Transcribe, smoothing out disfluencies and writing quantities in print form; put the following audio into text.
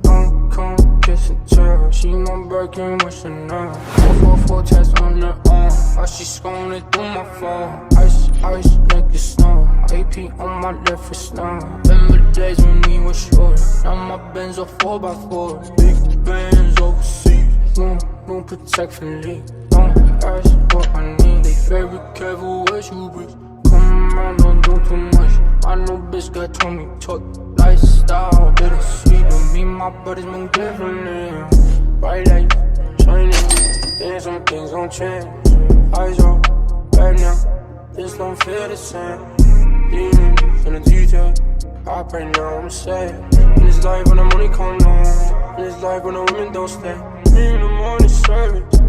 Don't come kiss and tell. She my Birkin with Chanel. 444 test on the arm. Why she scrolling through my phone? Ice, like it snow. AP on my left for snow. Remember days when we were short. Now my Benz are 4x4. Big bands overseas. No protection leak. Don't ask what I need. They very careful what you breathe. Come around, don't do too much. I know bitch got told me talk. Lifestyle bittersweet, but me and my buddies been different. Bright lights shining, then some things gon' change. Eyes on right now, this don't feel the same. Demons in the detail, pop right now, I'm sad. In this life when the money come on, in this life when the women don't stay. Me in the morning service.